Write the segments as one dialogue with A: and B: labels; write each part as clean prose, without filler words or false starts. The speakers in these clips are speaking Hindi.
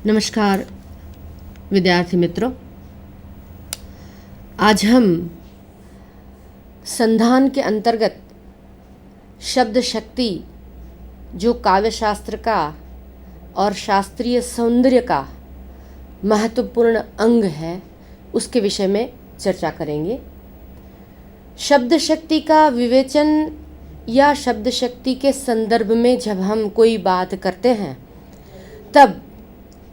A: नमस्कार विद्यार्थी मित्रों, आज हम संधान के अंतर्गत शब्द शक्ति जो काव्य शास्त्र का और शास्त्रीय सौंदर्य का महत्वपूर्ण अंग है उसके विषय में चर्चा करेंगे। शब्द शक्ति का विवेचन या शब्द शक्ति के संदर्भ में जब हम कोई बात करते हैं तब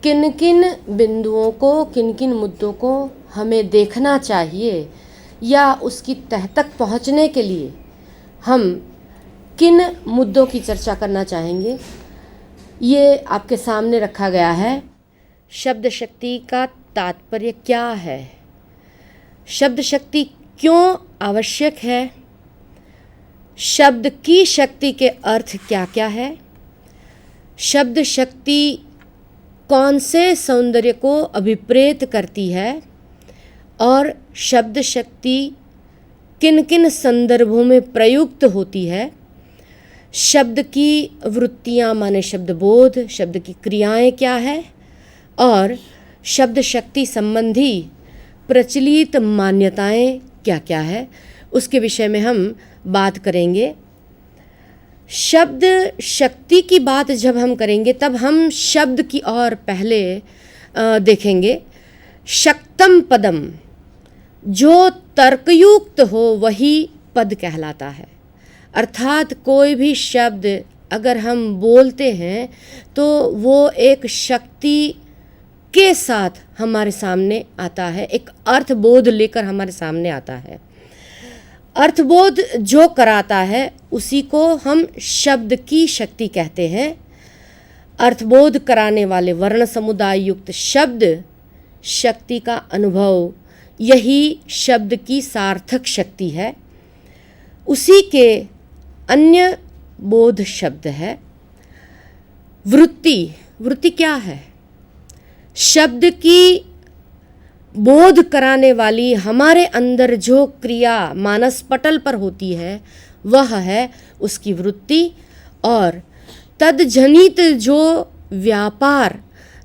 A: किन किन बिंदुओं को, किन किन मुद्दों को हमें देखना चाहिए या उसकी तह तक पहुंचने के लिए हम किन मुद्दों की चर्चा करना चाहेंगे, ये आपके सामने रखा गया है। शब्द शक्ति का तात्पर्य क्या है, शब्द शक्ति क्यों आवश्यक है, शब्द की शक्ति के अर्थ क्या क्या है, शब्द शक्ति कौन से सौंदर्य को अभिप्रेत करती है और शब्द शक्ति किन किन संदर्भों में प्रयुक्त होती है, शब्द की वृत्तियाँ माने शब्द बोध, शब्द की क्रियाएं क्या है और शब्द शक्ति संबंधी प्रचलित मान्यताएं क्या क्या है, उसके विषय में हम बात करेंगे। शब्द शक्ति की बात जब हम करेंगे तब हम शब्द की ओर पहले देखेंगे। शक्तम पदम, जो तर्कयुक्त हो वही पद कहलाता है। अर्थात कोई भी शब्द अगर हम बोलते हैं तो वो एक शक्ति के साथ हमारे सामने आता है, एक अर्थबोध लेकर हमारे सामने आता है। अर्थबोध जो कराता है उसी को हम शब्द की शक्ति कहते हैं। अर्थबोध कराने वाले वर्ण समुदाय युक्त शब्द शक्ति का अनुभव, यही शब्द की सार्थक शक्ति है। उसी के अन्य बोध शब्द है। वृत्ति, वृत्ति क्या है? शब्द की बोध कराने वाली हमारे अंदर जो क्रिया मानस पटल पर होती है वह है उसकी वृत्ति। और तदजनित जो व्यापार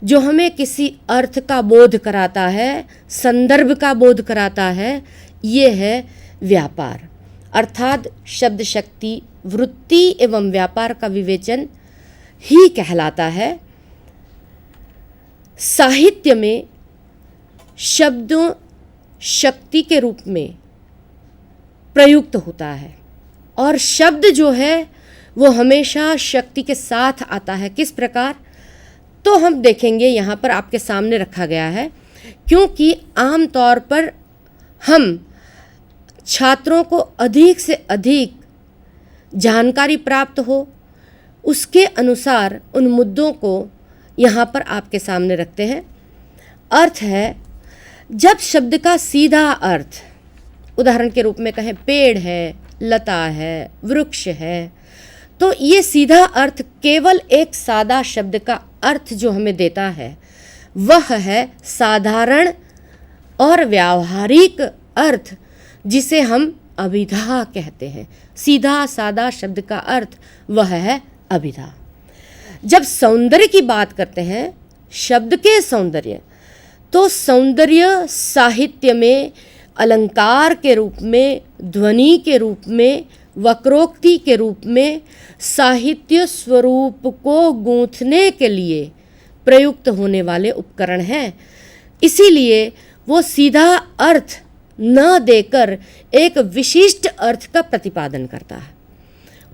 A: जो हमें किसी अर्थ का बोध कराता है, संदर्भ का बोध कराता है, ये है व्यापार। अर्थात शब्द शक्ति वृत्ति एवं व्यापार का विवेचन ही कहलाता है। साहित्य में शब्दों शक्ति के रूप में प्रयुक्त होता है और शब्द जो है वो हमेशा शक्ति के साथ आता है। किस प्रकार, तो हम देखेंगे, यहाँ पर आपके सामने रखा गया है। क्योंकि आम तौर पर हम छात्रों को अधिक से अधिक जानकारी प्राप्त हो उसके अनुसार उन मुद्दों को यहाँ पर आपके सामने रखते हैं। अर्थ है, जब शब्द का सीधा अर्थ उदाहरण के रूप में कहें पेड़ है, लता है, वृक्ष है, तो ये सीधा अर्थ केवल एक सादा शब्द का अर्थ जो हमें देता है वह है साधारण और व्यावहारिक अर्थ, जिसे हम अभिधा कहते हैं। सीधा सादा शब्द का अर्थ वह है अभिधा। जब सौंदर्य की बात करते हैं, शब्द के सौंदर्य, तो सौंदर्य साहित्य में अलंकार के रूप में, ध्वनि के रूप में, वक्रोक्ति के रूप में साहित्य स्वरूप को गूंथने के लिए प्रयुक्त होने वाले उपकरण हैं। इसीलिए वो सीधा अर्थ न देकर एक विशिष्ट अर्थ का प्रतिपादन करता है।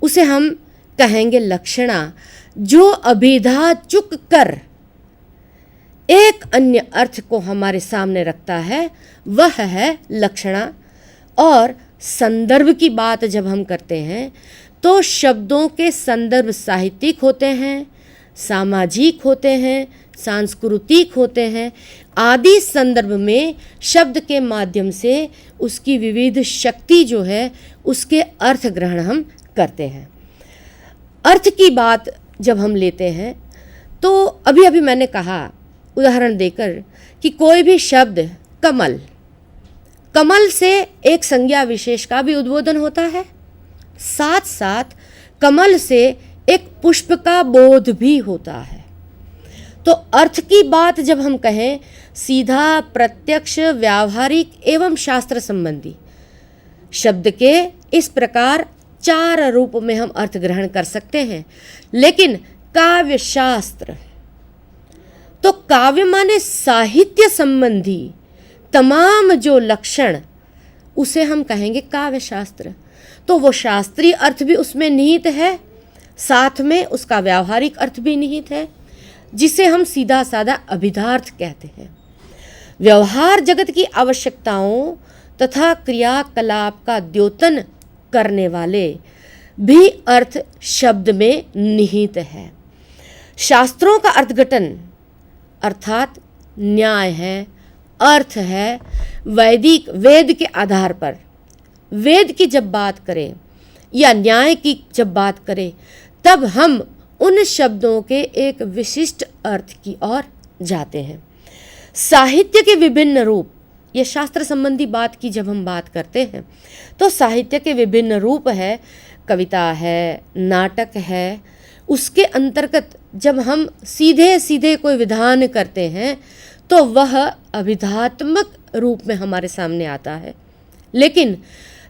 A: उसे हम कहेंगे लक्षणा। जो अभिधा चुक कर एक अन्य अर्थ को हमारे सामने रखता है वह है लक्षणा। और संदर्भ की बात जब हम करते हैं तो शब्दों के संदर्भ साहित्यिक होते हैं, सामाजिक होते हैं, सांस्कृतिक होते हैं। आदि संदर्भ में शब्द के माध्यम से उसकी विविध शक्ति जो है उसके अर्थ ग्रहण हम करते हैं। अर्थ की बात जब हम लेते हैं तो अभी अभी मैंने कहा उदाहरण देकर कि कोई भी शब्द कमल, कमल से एक संज्ञा विशेष का भी उद्बोधन होता है, साथ साथ कमल से एक पुष्प का बोध भी होता है। तो अर्थ की बात जब हम कहें, सीधा, प्रत्यक्ष, व्यावहारिक एवं शास्त्र संबंधी, शब्द के इस प्रकार 4 रूप में हम अर्थ ग्रहण कर सकते हैं। लेकिन काव्य शास्त्र, तो काव्य माने साहित्य संबंधी तमाम जो लक्षण, उसे हम कहेंगे काव्य शास्त्र। तो वो शास्त्रीय अर्थ भी उसमें निहित है, साथ में उसका व्यावहारिक अर्थ भी निहित है, जिसे हम सीधा साधा अभिधार्थ कहते हैं। व्यवहार जगत की आवश्यकताओं तथा क्रियाकलाप का द्योतन करने वाले भी अर्थ शब्द में निहित है। शास्त्रों का अर्थघटन अर्थात न्याय है, अर्थ है, वैदिक वेद के आधार पर, वेद की जब बात करें या न्याय की जब बात करें, तब हम उन शब्दों के एक विशिष्ट अर्थ की ओर जाते हैं। साहित्य के विभिन्न रूप, ये शास्त्र संबंधी बात की जब हम बात करते हैं तो साहित्य के विभिन्न रूप है, कविता है, नाटक है। उसके अंतर्गत जब हम सीधे सीधे कोई विधान करते हैं तो वह अभिधात्मक रूप में हमारे सामने आता है। लेकिन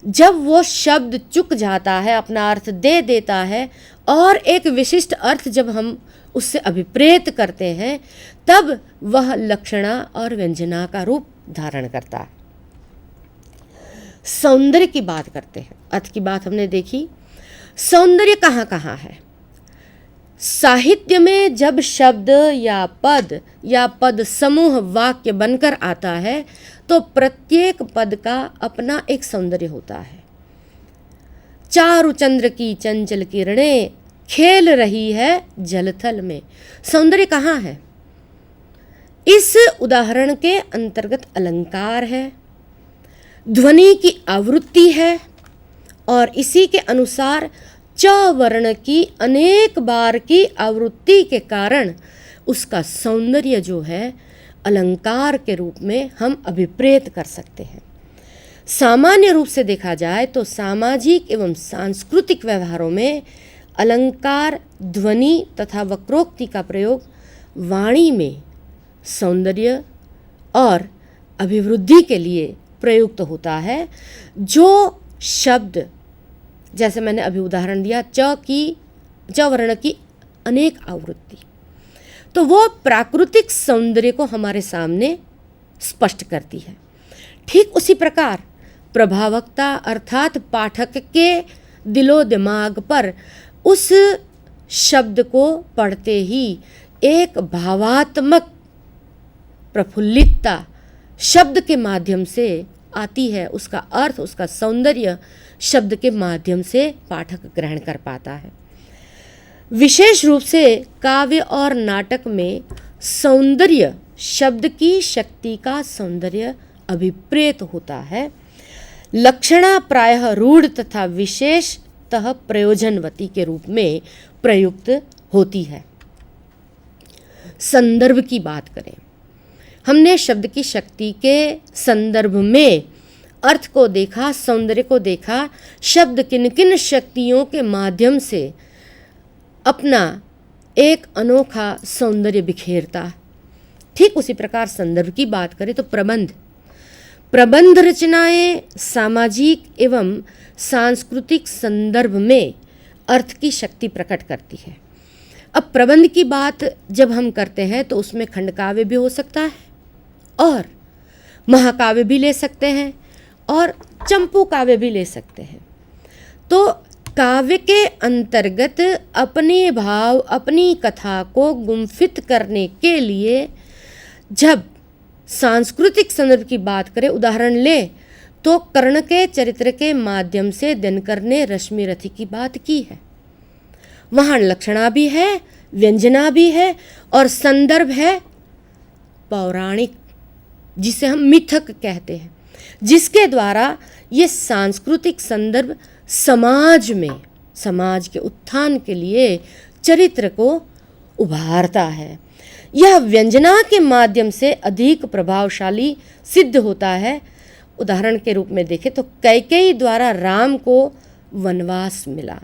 A: जब वो शब्द चुक जाता है, अपना अर्थ दे देता है और एक विशिष्ट अर्थ जब हम उससे अभिप्रेत करते हैं, तब वह लक्षणा और व्यंजना का रूप धारण करता है। सौंदर्य की बात करते हैं, अर्थ की बात हमने देखी। सौंदर्य कहाँ कहाँ है? साहित्य में जब शब्द या पद समूह वाक्य बनकर आता है तो प्रत्येक पद का अपना एक सौंदर्य होता है। चारु चंद्र की चंचल किरणें खेल रही है जलथल में, सौंदर्य कहाँ है? इस उदाहरण के अंतर्गत अलंकार है, ध्वनि की आवृत्ति है और इसी के अनुसार च वर्ण की अनेक बार की आवृत्ति के कारण उसका सौंदर्य जो है अलंकार के रूप में हम अभिप्रेत कर सकते हैं। सामान्य रूप से देखा जाए तो सामाजिक एवं सांस्कृतिक व्यवहारों में अलंकार, ध्वनि तथा वक्रोक्ति का प्रयोग वाणी में सौंदर्य और अभिवृद्धि के लिए प्रयुक्त होता है। जो शब्द, जैसे मैंने अभी उदाहरण दिया, च वर्ण की अनेक आवृत्ति, तो वो प्राकृतिक सौंदर्य को हमारे सामने स्पष्ट करती है। ठीक उसी प्रकार प्रभावकता अर्थात पाठक के दिलो दिमाग पर उस शब्द को पढ़ते ही एक भावात्मक प्रफुल्लितता शब्द के माध्यम से आती है। उसका अर्थ, उसका सौंदर्य शब्द के माध्यम से पाठक ग्रहण कर पाता है। विशेष रूप से काव्य और नाटक में सौंदर्य शब्द की शक्ति का सौंदर्य अभिप्रेत होता है। लक्षणा प्रायः रूढ़ तथा विशेषतः प्रयोजनवती के रूप में प्रयुक्त होती है। संदर्भ की बात करें, हमने शब्द की शक्ति के संदर्भ में अर्थ को देखा, सौंदर्य को देखा, शब्द किन किन शक्तियों के माध्यम से अपना एक अनोखा सौंदर्य बिखेरता। ठीक उसी प्रकार संदर्भ की बात करें तो प्रबंध रचनाएं सामाजिक एवं सांस्कृतिक संदर्भ में अर्थ की शक्ति प्रकट करती है। अब प्रबंध की बात जब हम करते हैं तो उसमें खंडकाव्य भी हो सकता है और महाकाव्य भी ले सकते हैं और चंपू काव्य भी ले सकते हैं। तो काव्य के अंतर्गत अपने भाव, अपनी कथा को गुम्फित करने के लिए जब सांस्कृतिक संदर्भ की बात करें, उदाहरण ले तो कर्ण के चरित्र के माध्यम से दिनकर ने रश्मि रथी की बात की है। वहाँ लक्षणा भी है, व्यंजना भी है और संदर्भ है पौराणिक, जिसे हम मिथक कहते हैं, जिसके द्वारा ये सांस्कृतिक संदर्भ समाज में, समाज के उत्थान के लिए चरित्र को उभारता है। यह व्यंजना के माध्यम से अधिक प्रभावशाली सिद्ध होता है। उदाहरण के रूप में देखें तो कैकेयी द्वारा राम को वनवास मिला।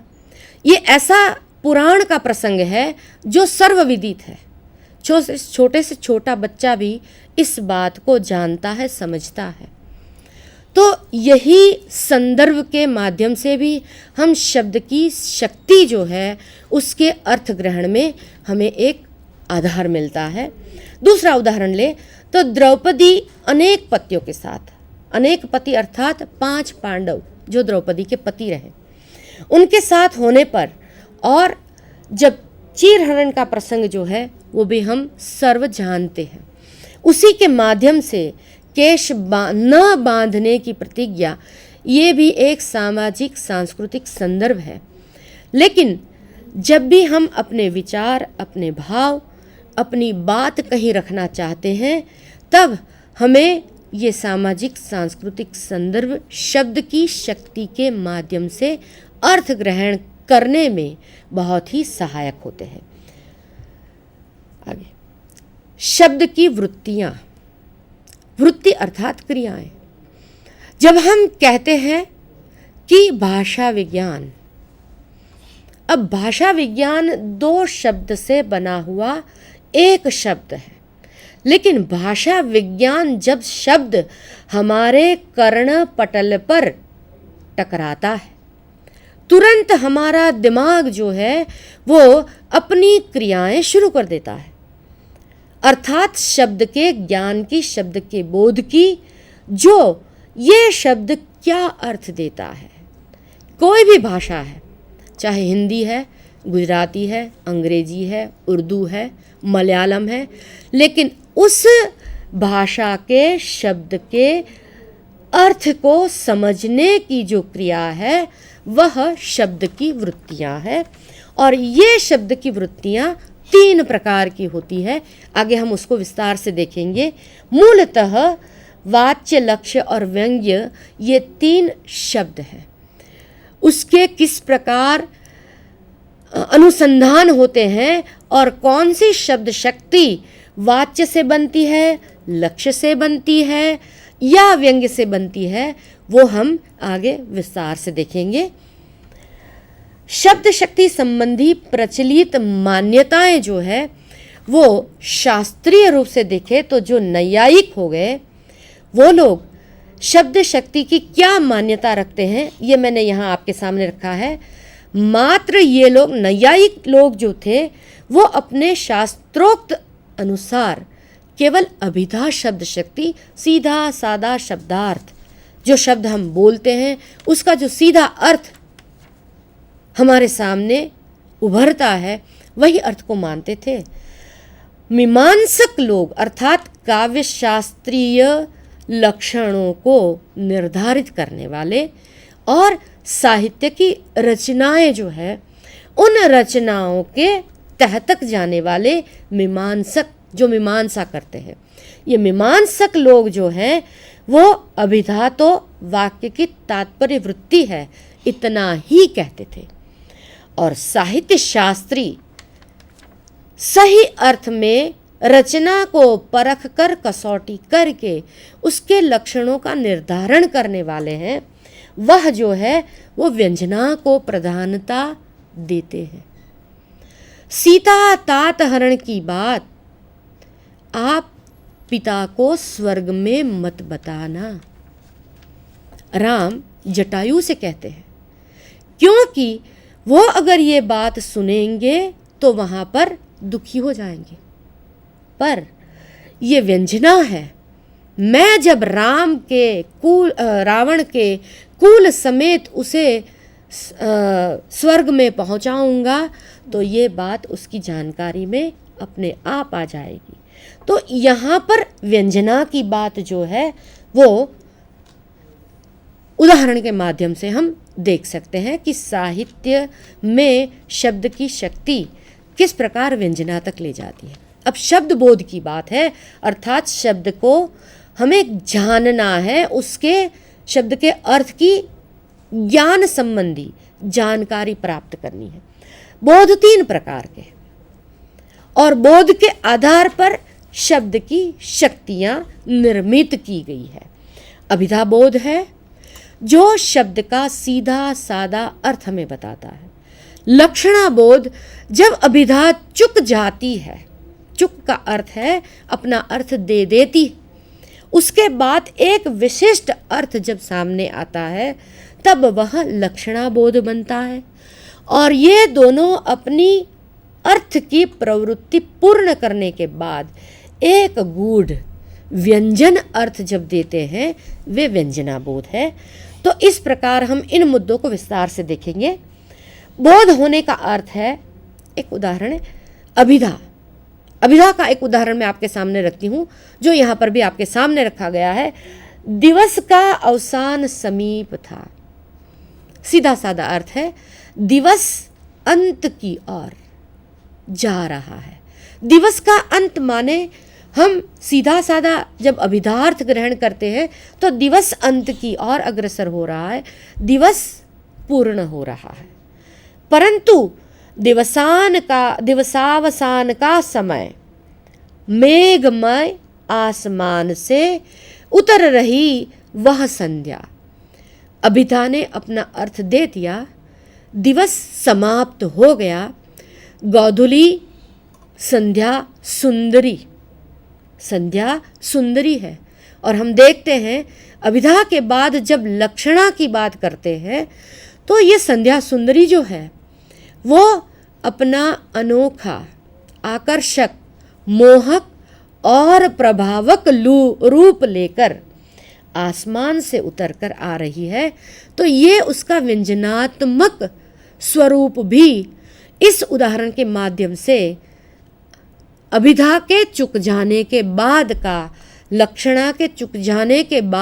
A: ये ऐसा पुराण का प्रसंग है जो सर्वविदित है। छोटे से छोटा बच्चा भी इस बात को जानता है, समझता है। तो यही संदर्भ के माध्यम से भी हम शब्द की शक्ति जो है उसके अर्थ ग्रहण में हमें एक आधार मिलता है। दूसरा उदाहरण ले तो द्रौपदी अनेक पतियों के साथ, अनेक पति अर्थात 5 पांडव जो द्रौपदी के पति रहे, उनके साथ होने पर और जब चीरहरण का प्रसंग जो है वो भी हम सर्व जानते हैं, उसी के माध्यम से केश न बांधने की प्रतिज्ञा, ये भी एक सामाजिक सांस्कृतिक संदर्भ है। लेकिन जब भी हम अपने विचार, अपने भाव, अपनी बात कहीं रखना चाहते हैं, तब हमें ये सामाजिक सांस्कृतिक संदर्भ शब्द की शक्ति के माध्यम से अर्थ ग्रहण करने में बहुत ही सहायक होते हैं। आगे, शब्द की वृत्तियाँ, वृत्ति अर्थात क्रियाएं। जब हम कहते हैं कि भाषा विज्ञान, अब भाषा विज्ञान 2 शब्द से बना हुआ एक शब्द है, लेकिन भाषा विज्ञान जब शब्द हमारे कर्ण पटल पर टकराता है, तुरंत हमारा दिमाग जो है वो अपनी क्रियाएं शुरू कर देता है। अर्थात शब्द के ज्ञान की, शब्द के बोध की, जो ये शब्द क्या अर्थ देता है। कोई भी भाषा है, चाहे हिंदी है, गुजराती है, अंग्रेजी है, उर्दू है, मलयालम है, लेकिन उस भाषा के शब्द के अर्थ को समझने की जो क्रिया है वह शब्द की वृत्तियाँ है। और ये शब्द की वृत्तियाँ 3 प्रकार की होती है। आगे हम उसको विस्तार से देखेंगे। मूलतः वाच्य, लक्ष्य और व्यंग्य ये 3 शब्द हैं। उसके किस प्रकार अनुसंधान होते हैं और कौन सी शब्द शक्ति वाच्य से बनती है, लक्ष्य से बनती है या व्यंग्य से बनती है, वो हम आगे विस्तार से देखेंगे। शब्द शक्ति संबंधी प्रचलित मान्यताएं जो है वो शास्त्रीय रूप से देखें तो जो नैयायिक हो गए, वो लोग शब्द शक्ति की क्या मान्यता रखते हैं ये मैंने यहाँ आपके सामने रखा है। मात्र ये लोग, नैयायिक लोग जो थे, वो अपने शास्त्रोक्त अनुसार केवल अभिधा शब्द शक्ति, सीधा सादा शब्दार्थ, जो शब्द हम बोलते हैं उसका जो सीधा अर्थ हमारे सामने उभरता है, वही अर्थ को मानते थे। मीमांसक लोग अर्थात काव्य शास्त्रीय लक्षणों को निर्धारित करने वाले और साहित्य की रचनाएं जो है उन रचनाओं के तह तक जाने वाले मीमांसक, जो मीमांसा करते हैं, ये मीमांसक लोग जो हैं वो अभिधा तो वाक्य की तात्पर्य वृत्ति है इतना ही कहते थे, और साहित्य शास्त्री सही अर्थ में रचना को परख कर, कसौटी करके उसके लक्षणों का निर्धारण करने वाले हैं। वह जो है वो व्यंजना को प्रधानता देते हैं। सीता तात हरण की बात आप पिता को स्वर्ग में मत बताना, राम जटायु से कहते हैं, क्योंकि वो अगर ये बात सुनेंगे तो वहाँ पर दुखी हो जाएंगे। पर ये व्यंजना है, मैं जब रावण के कुल समेत उसे स्वर्ग में पहुंचाऊंगा तो ये बात उसकी जानकारी में अपने आप आ जाएगी। तो यहाँ पर व्यंजना की बात जो है वो उदाहरण के माध्यम से हम देख सकते हैं कि साहित्य में शब्द की शक्ति किस प्रकार व्यंजना तक ले जाती है। अब शब्द बोध की बात है, अर्थात शब्द को हमें जानना है, उसके शब्द के अर्थ की ज्ञान संबंधी जानकारी प्राप्त करनी है। बोध 3 प्रकार के, और बोध के आधार पर शब्द की शक्तियाँ निर्मित की गई है। अभिधा बोध है जो शब्द का सीधा सादा अर्थ हमें बताता है। लक्षणा बोध, जब अभिधा चुक जाती है चुक का अर्थ है अपना अर्थ दे देती, उसके बाद एक विशिष्ट अर्थ जब सामने आता है तब वह लक्षणाबोध बनता है। और ये दोनों अपनी अर्थ की प्रवृत्ति पूर्ण करने के बाद एक गूढ़ व्यंजन अर्थ जब देते हैं वे व्यंजनाबोध है। तो इस प्रकार हम इन मुद्दों को विस्तार से देखेंगे। बोध होने का अर्थ है, एक उदाहरण है अभिधा। अभिधा का एक उदाहरण मैं आपके सामने रखती हूँ, जो यहाँ पर भी आपके सामने रखा गया है। दिवस का अवसान समीप था। सीधा साधा अर्थ है दिवस अंत की ओर जा रहा है। दिवस का अंत माने हम सीधा साधा जब अभिधार्थ ग्रहण करते हैं तो दिवस अंत की ओर अग्रसर हो रहा है, दिवस पूर्ण हो रहा है। परंतु दिवसावसान का समय मेघमय आसमान से उतर रही वह संध्या। अभिधा ने अपना अर्थ दे दिया, दिवस समाप्त हो गया, गोधूली संध्या सुंदरी, संध्या सुंदरी है। और हम देखते हैं अभिधा के बाद जब लक्षणा की बात करते हैं तो ये संध्या सुंदरी जो है वो अपना अनोखा, आकर्षक, मोहक और प्रभावक रूप लेकर आसमान से उतरकर आ रही है। तो ये उसका व्यंजनात्मक स्वरूप भी इस उदाहरण के माध्यम से अभिधा के चुक जाने के बाद का, लक्षणा के चुक जाने के बाद